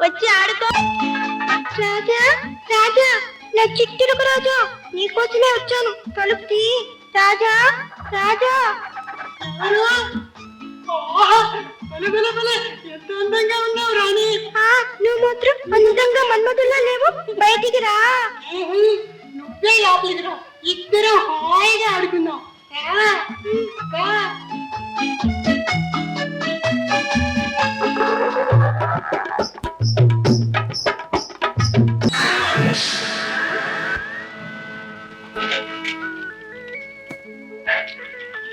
వచ్చి ఆడుకో. రాజా రాజా, నా చిట్టుకు రాజా, నీకోసమే వచ్చాను. తలుపు తీ రాజా. రాజా ఎంత అందంగా ఉన్నావు రాణి. నువ్వు మాత్రం అందంగా మన్మధుల్లా లేవు. బయటికి రా. నువ్వే లోపలికి రా, ఇద్దరు హాయిగా ఆడుకుందాం.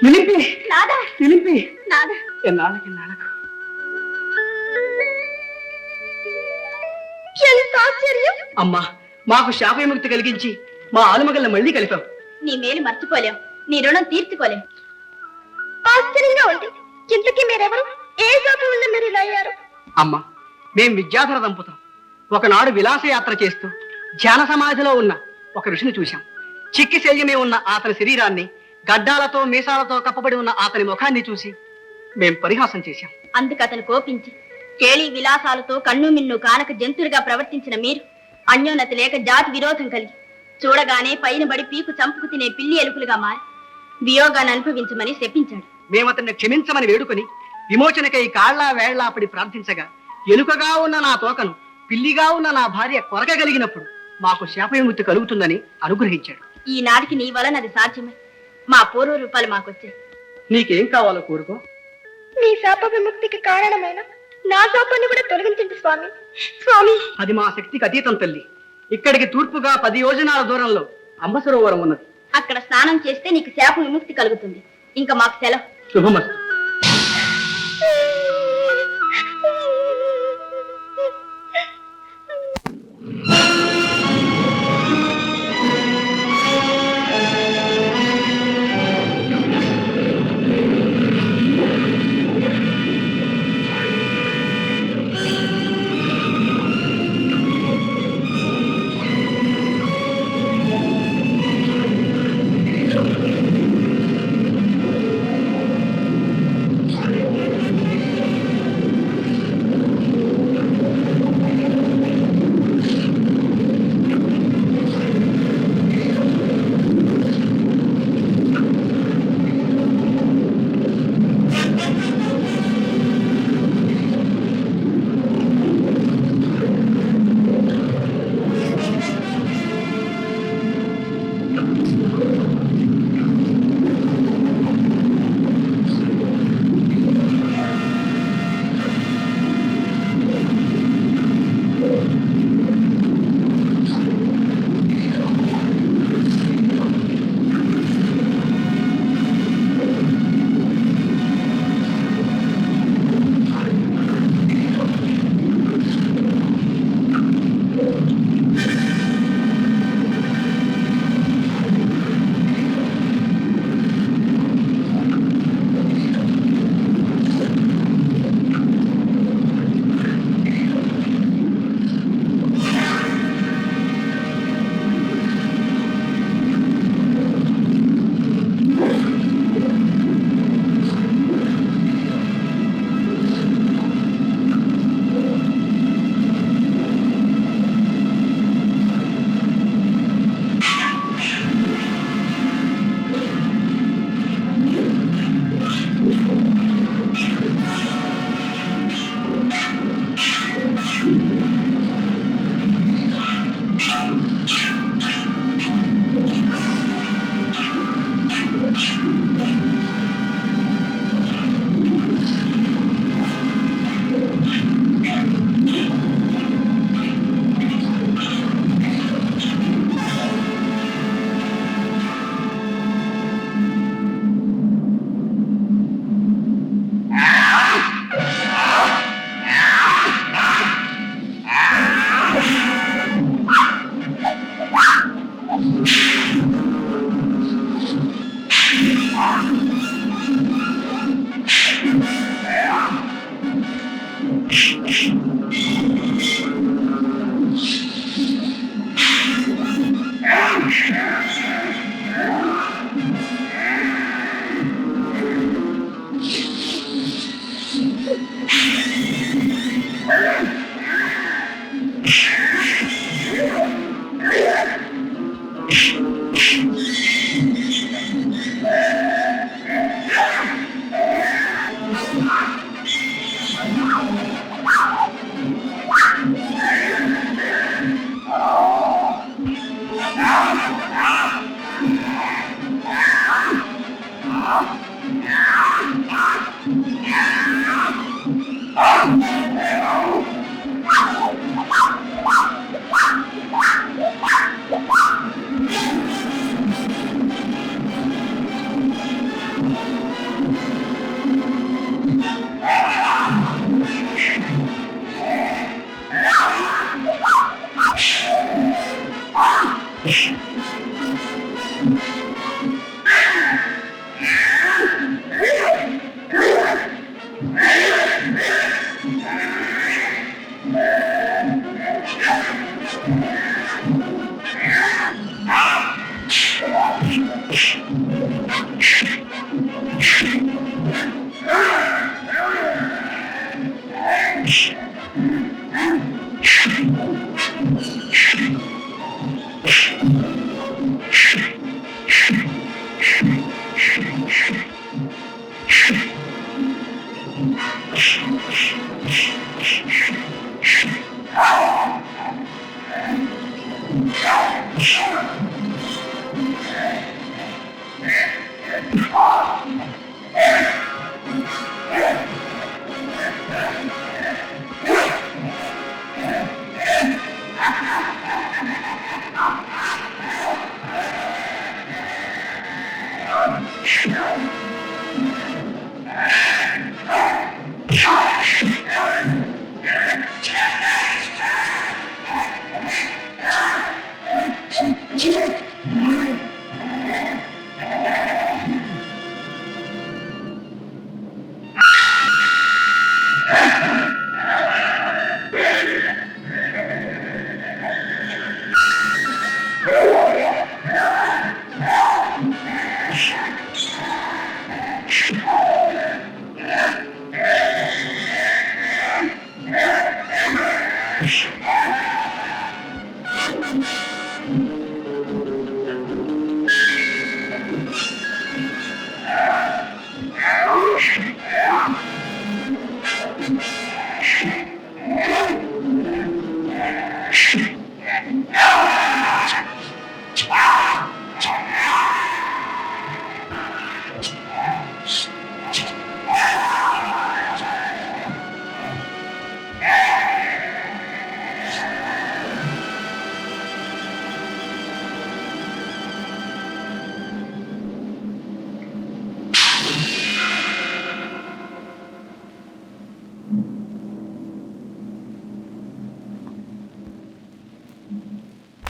నిలిపి నాదా నిలిపి నాదా ఎన్నాళ్ళకి ఎంత ఆశ్చర్యం. అమ్మా, మాకు శాప విముక్తి కలిగించి మా ఆలుమగల్ని మళ్ళీ కలిపాం. నీ మేలు మర్చిపోలేం, నీ రుణం తీర్చుకోలేం. ఆశ్చర్యంగా ఉంది. ఇంతకీ మీరెవరు? ఏ శాపం వల్ల మీరు ఇలా అయ్యారు? అమ్మా, మేం విద్యాధర దంపుతాం. ఒకనాడు విలాసయాత్ర చేస్తూ ధ్యాన సమాధిలో ఉన్న ఒక ఋషిని చూశాం. చిక్కి శల్యమే ఉన్న అతని శరీరాన్ని, గడ్డాలతో మీసాలతో కప్పబడి ఉన్న అతని ముఖాన్ని చూసి మేం పరిహాసం చేశాం. అందుకు అతను కోపించి కేళీ విలాసాలతో కన్ను మిన్ను కానక జంతువులుగా ప్రవర్తించిన మీరు అన్యోన్నతి లేక జాతి విరోధం కలిగి చూడగానే పైన బడి పీకు చంపుకు తినే పిల్లి ఎలుకలుగా మారి వియోగాన్ని అనుభవించమని శపించాడు. మేమతన్ని క్షమించమని వేడుకొని విమోచనకై కాళ్లా వేళ్లా పడి ప్రార్థించగా, ఎలుకగా ఉన్న నా తోకను పిల్లిగా ఉన్న నా భార్య కొరకగలిగినప్పుడు మాకు శాప విముక్తి కలుగుతుందని అనుగ్రహించాడు. ఈనాటికి నీ వలన అది సాధ్యమై మా పూర్వ రూపాలు మాకొచ్చాయి. నీకేం కావాలో కోరుకో. మీ శాప విముక్తికి కారణమైన నా శాపాన్ని కూడా తొలగించండి స్వామి. స్వామి, అది మా శక్తికి అతీతం తల్లి. ఇక్కడికి తూర్పుగా 10 యోజనాల దూరంలో అంబ సరోవరం ఉన్నది. అక్కడ స్నానం చేస్తే నీకు శాప విముక్తి కలుగుతుంది. ఇంకా మాకు సెలవు. శుభమస్తు.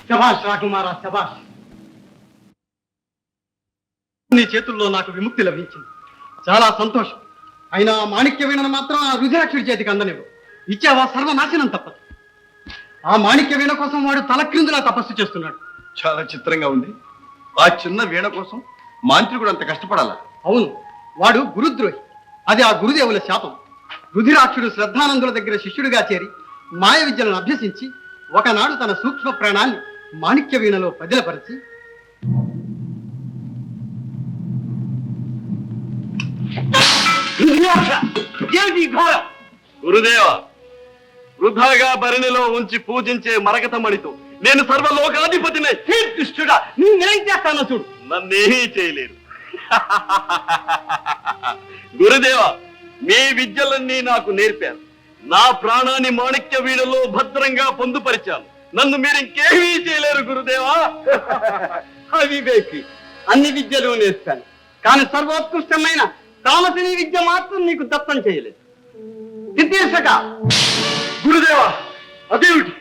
శభాష్ రాకుమారా, శభాష్. నీ చేతుల్లో నాకు విముక్తి లభించింది. చాలా సంతోషం. అయినా మాణిక్య వీణను మాత్రం ఆ రుద్రాక్షుడి చేతికి అందనివ్వు. ఇచ్చావా సర్వనాశనం తప్పదు. ఆ మాణిక్య వీణ కోసం వాడు తలక్రిందులా తపస్సు చేస్తున్నాడు. చాలా చిత్రంగా ఉంది. ఆ చిన్న వీణ కోసం మాంత్రికుడు అంత కష్టపడాలా? అవును, వాడు గురుద్రోహి. అది ఆ గురుదేవుల శాపం. రుధిరాక్షుడు శ్రద్ధానందుల దగ్గర శిష్యుడిగా చేరి మాయ విద్యలను అభ్యసించి ఒకనాడు తన సూక్ష్మ ప్రాణాన్ని మాణిక్య వీణలో పదిలపరిచి గురుదేవ, వృధాగా భరణిలో ఉంచి పూజించే మరకతమణితో నేను సర్వలోకాధిపతిని. కృష్ణుడా, నేనేం చేస్తానో చూడు. నన్నేమీ చేయలేరు. గురుదేవ, మీ విద్యలన్నీ నాకు నేర్పారు. నా ప్రాణాన్ని మాణిక్య వీణలో భద్రంగా పొందుపరిచాను. నన్ను మీరు ఇంకేమీ చేయలేరు గురుదేవా. అవివేకి, అన్ని విద్యలు నేర్పాను, కానీ సర్వోత్కృష్టమైన తామసిని విద్య మాత్రం నీకు దత్తం చేయలేదు. విద్యేశక గురుదేవా, అదేమిటి?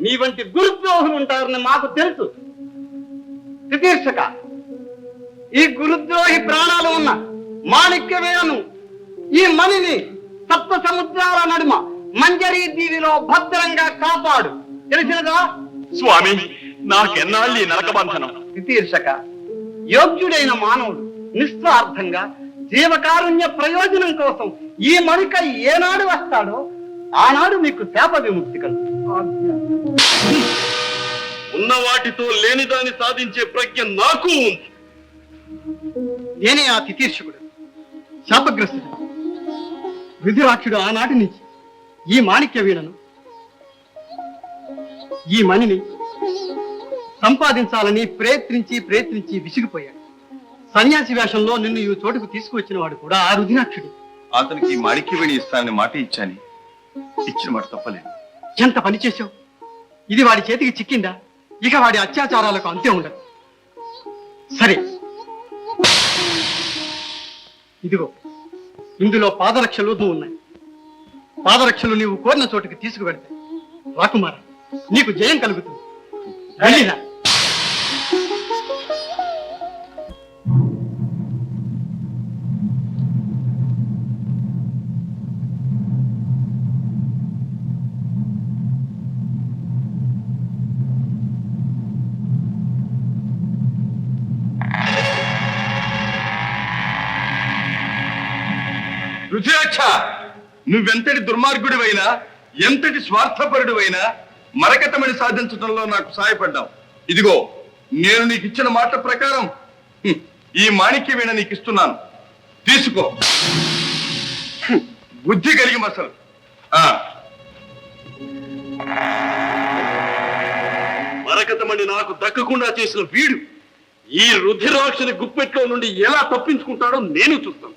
నీ వంటి గురుద్రోహులు ఉంటారని మాకు తెలుసు. విద్యేశక, ఈ గురుద్రోహి ప్రాణాలు ఉన్న మాణిక్య వీణను, ఈ మణిని సప్త సముద్రాల నడుమ మంజరీ దీవిలో భద్రంగా కాపాడు. తెలిసినదా? స్వామి, నాకెన్నాళ్ళి నరకబంధనం. వితీర్షక, యోగ్యుడైన మానవుడు నిస్వార్థంగా జీవకారుణ్య ప్రయోజనం కోసం ఈ మణిక ఏనాడు వస్తాడో ఆనాడు మీకు శాప విముక్తి కలుగుతుంది. ఉన్న వాటితో లేనిదాన్ని సాధించే ప్రజ్ఞ నాకు ఉంది. నేనే ఆ తితీర్షకుడు, శాపగ్రస్తుడు. విధిరాక్షుడు ఆనాటి నుంచి ఈ మాణిక్య వీణను, ఈ మణిని సంపాదించాలని ప్రయత్నించి విసిగిపోయాడు. సన్యాసి వేషంలో నిన్ను ఈ చోటుకు తీసుకువచ్చిన వాడు కూడా ఆ రుధిరాక్షుడు. అతనికి మాణిక్య వీణ ఇస్తానని మాట ఇచ్చాను. ఇచ్చిన మాట తప్పలేదు. ఎంత పని చేశావు! ఇది వాడి చేతికి చిక్కిందా? ఇక వాడి అత్యాచారాలకు అంతే ఉండదు. సరే, ఇదిగో ఇందులో పాదరక్షలు ఉన్నాయి. పాదరక్షలు నీవు కోరిన చోటుకి తీసుకువెడతాయి. రాకుమార, నీకు జయం కలుగుతుంది. వెళ్ళిరా. రుచిరాక్ష, నువ్వెంతటి దుర్మార్గుడివైనా, ఎంతటి స్వార్థపరుడివైనా మరకతమని సాధించడంలో నాకు సహాయపడ్డావు. ఇదిగో నేను నీకు ఇచ్చిన మాట ప్రకారం ఈ మాణిక్య వీణ నీకు ఇస్తున్నాను. తీసుకో. బుద్ధి కలిగి మసలు. మరకతమణి నాకు దక్కకుండా చేసిన వీడు ఈ రుధిరాక్షని గుప్పెట్లో నుండి ఎలా తప్పించుకుంటాడో నేను చూస్తాను.